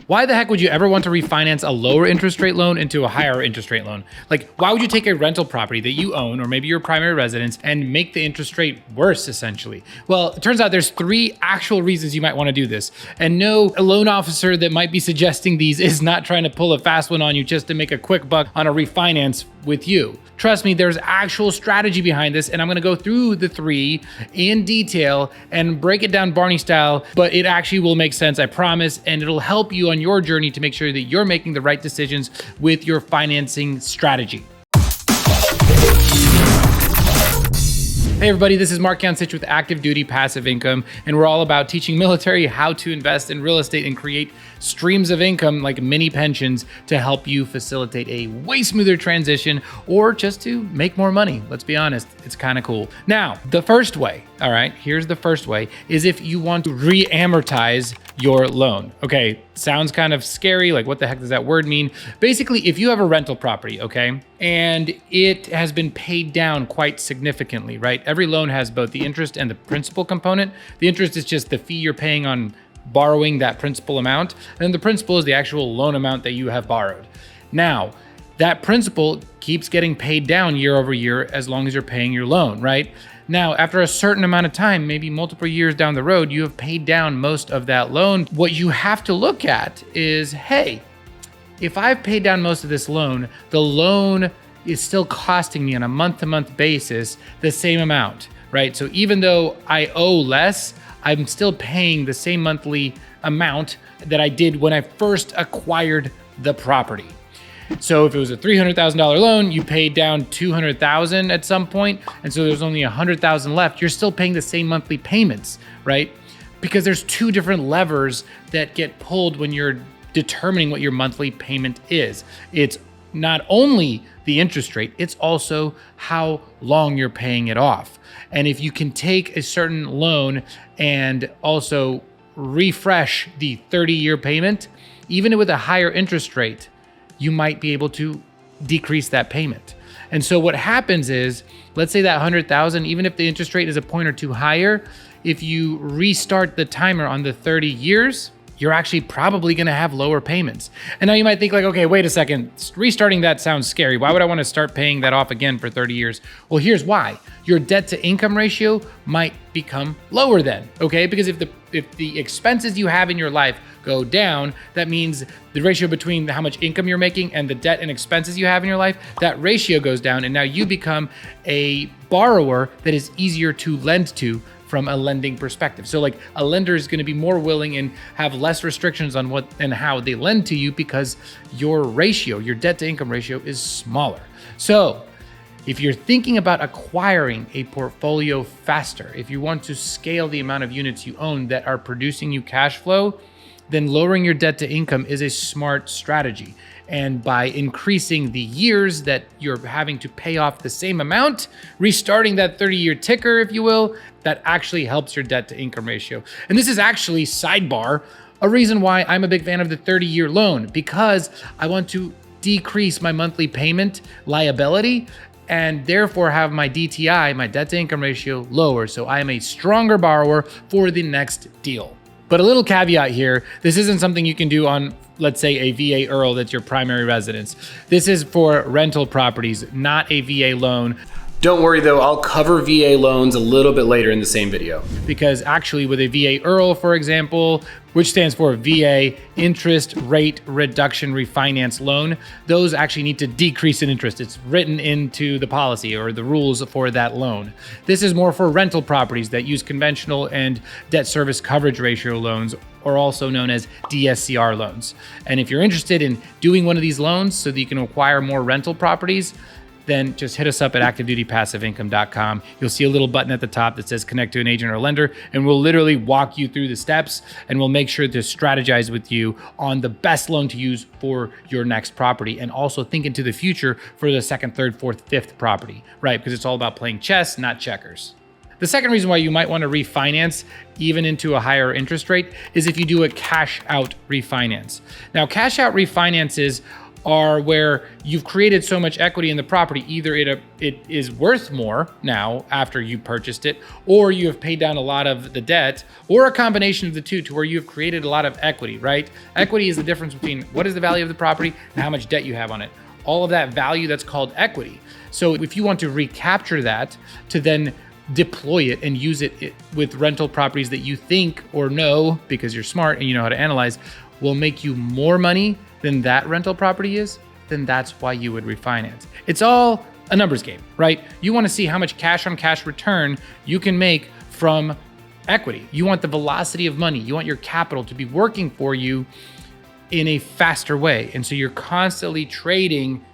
Why the heck would you ever want to refinance a lower interest rate loan into a higher interest rate loan? Like, why would you take a rental property that you own, or maybe your primary residence, and make the interest rate worse, essentially? Well, it turns out there's 3 actual reasons you might want to do this. And no, a loan officer that might be suggesting these is not trying to pull a fast one on you just to make a quick buck on a refinance with you. Trust me, there's actual strategy behind this, and I'm gonna go through the 3 in detail and break it down Barney style, but it actually will make sense, I promise, and it'll help you on your journey to make sure that you're making the right decisions with your financing strategy. Hey everybody, this is Mark Yancich with Active Duty Passive Income, and we're all about teaching military how to invest in real estate and create streams of income like mini pensions to help you facilitate a way smoother transition or just to make more money. Let's be honest, it's kind of cool. Now, the first way, all right, here's the first way, is if you want to reamortize your loan. Okay, sounds kind of scary, like what the heck does that word mean? Basically, if you have a rental property, okay, and it has been paid down quite significantly, right? Every loan has both the interest and the principal component. The interest is just the fee you're paying on borrowing that principal amount, and the principal is the actual loan amount that you have borrowed. Now, that principal keeps getting paid down year over year as long as you're paying your loan, right? Now, after a certain amount of time, maybe multiple years down the road, you have paid down most of that loan. What you have to look at is, hey, if I've paid down most of this loan, the loan is still costing me on a month-to-month basis the same amount, right? So even though I owe less, I'm still paying the same monthly amount that I did when I first acquired the property. So if it was a $300,000 loan, you paid down $200,000 at some point, and so there's only $100,000 left, you're still paying the same monthly payments, right? Because there's 2 different levers that get pulled when you're determining what your monthly payment is. It's not only the interest rate, it's also how long you're paying it off. And if you can take a certain loan and also refresh the 30-year payment, even with a higher interest rate, you might be able to decrease that payment. And so what happens is, let's say that $100,000, even if the interest rate is a point or 2 higher, if you restart the timer on the 30 years, you're actually probably gonna have lower payments. And now you might think like, okay, wait a second, restarting that sounds scary. Why would I wanna start paying that off again for 30 years? Well, here's why. Your debt to income ratio might become lower then, okay? Because if the expenses you have in your life go down, that means the ratio between how much income you're making and the debt and expenses you have in your life, that ratio goes down, and now you become a borrower that is easier to lend to from a lending perspective. So like a lender is going to be more willing and have less restrictions on what and how they lend to you because your ratio, your debt to income ratio is smaller. So if you're thinking about acquiring a portfolio faster, if you want to scale the amount of units you own that are producing you cash flow, then lowering your debt to income is a smart strategy. And by increasing the years that you're having to pay off the same amount, restarting that 30-year ticker, if you will, that actually helps your debt to income ratio. And this is actually, sidebar, a reason why I'm a big fan of the 30-year loan, because I want to decrease my monthly payment liability and therefore have my DTI, my debt to income ratio, lower. So I am a stronger borrower for the next deal. But a little caveat here, this isn't something you can do on, let's say, a VA IRRRL that's your primary residence. This is for rental properties, not a VA loan. Don't worry though, I'll cover VA loans a little bit later in the same video. Because actually with a VA IRRRL, for example, which stands for VA Interest Rate Reduction Refinance Loan, those actually need to decrease in interest. It's written into the policy or the rules for that loan. This is more for rental properties that use conventional and debt service coverage ratio loans, or also known as DSCR loans. And if you're interested in doing one of these loans so that you can acquire more rental properties, then just hit us up at activedutypassiveincome.com. You'll see a little button at the top that says connect to an agent or lender, and we'll literally walk you through the steps, and we'll make sure to strategize with you on the best loan to use for your next property, and also think into the future for the 2nd, 3rd, 4th, 5th property, right? Because it's all about playing chess, not checkers. The second reason why you might want to refinance even into a higher interest rate is if you do a cash out refinance. Now, cash out refinances are where you've created so much equity in the property. Either it is worth more now after you purchased it, or you have paid down a lot of the debt, or a combination of the two to where you have created a lot of equity, right? Equity is the difference between what is the value of the property and how much debt you have on it. All of that value, that's called equity. So if you want to recapture that to then deploy it and use it with rental properties that you think or know, because you're smart and you know how to analyze, will make you more money than that rental property is, then that's why you would refinance. It's all a numbers game, right? You want to see how much cash on cash return you can make from equity. You want the velocity of money. You want your capital to be working for you in a faster way. And so you're constantly trading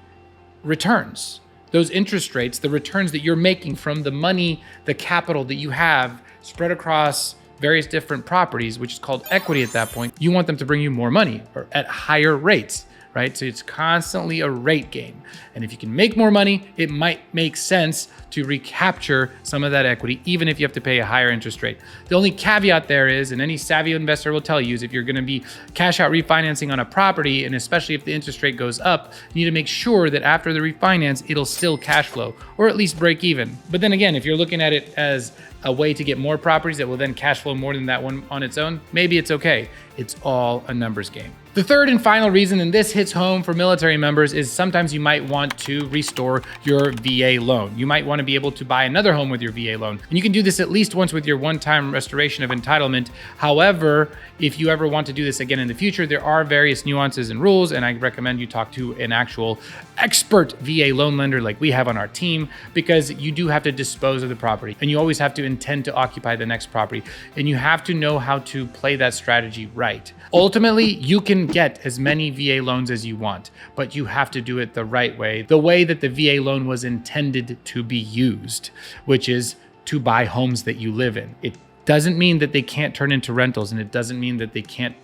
returns. Those interest rates, the returns that you're making from the money, the capital that you have spread across various different properties, which is called equity at that point, you want them to bring you more money or at higher rates, right? So it's constantly a rate game. And if you can make more money, it might make sense to recapture some of that equity, even if you have to pay a higher interest rate. The only caveat there is, and any savvy investor will tell you, is if you're gonna be cash out refinancing on a property, and especially if the interest rate goes up, you need to make sure that after the refinance, it'll still cash flow, or at least break even. But then again, if you're looking at it as a way to get more properties that will then cash flow more than that one on its own, maybe it's okay. It's all a numbers game. The third and final reason, and this hits home for military members, is sometimes you might want to restore your VA loan. You might want to be able to buy another home with your VA loan. And you can do this at least once with your one-time restoration of entitlement. However, if you ever want to do this again in the future, there are various nuances and rules, and I recommend you talk to an actual expert VA loan lender like we have on our team, because you do have to dispose of the property, and you always have to intend to occupy the next property, and you have to know how to play that strategy right. Ultimately, you can get as many VA loans as you want, but you have to do it the right way, the way that the VA loan was intended to be used, which is to buy homes that you live in. It doesn't mean that they can't turn into rentals, and it doesn't mean that they can't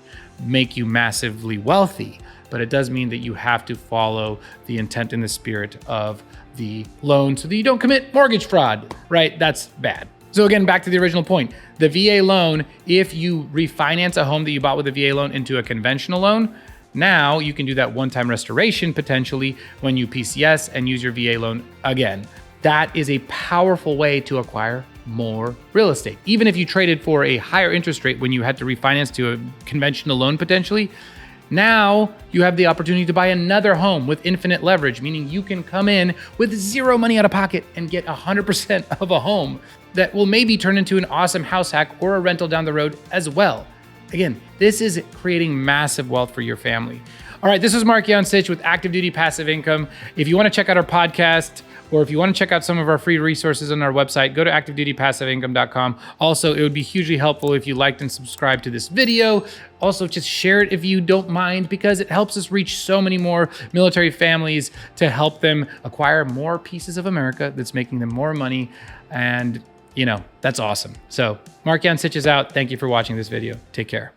make you massively wealthy, but it does mean that you have to follow the intent and the spirit of the loan so that you don't commit mortgage fraud, right? That's bad. So again, back to the original point, the VA loan, if you refinance a home that you bought with a VA loan into a conventional loan, now you can do that one-time restoration potentially when you PCS and use your VA loan again. That is a powerful way to acquire more real estate. Even if you traded for a higher interest rate when you had to refinance to a conventional loan potentially, now you have the opportunity to buy another home with infinite leverage, meaning you can come in with zero money out of pocket and get 100% of a home that will maybe turn into an awesome house hack or a rental down the road as well. Again, this is creating massive wealth for your family. All right, this is Mark Yancich with Active Duty Passive Income. If you want to check out our podcast, or if you want to check out some of our free resources on our website, go to activedutypassiveincome.com. Also, it would be hugely helpful if you liked and subscribed to this video. Also, just share it if you don't mind, because it helps us reach so many more military families to help them acquire more pieces of America that's making them more money. And, you know, that's awesome. So Mark Yancich is out. Thank you for watching this video. Take care.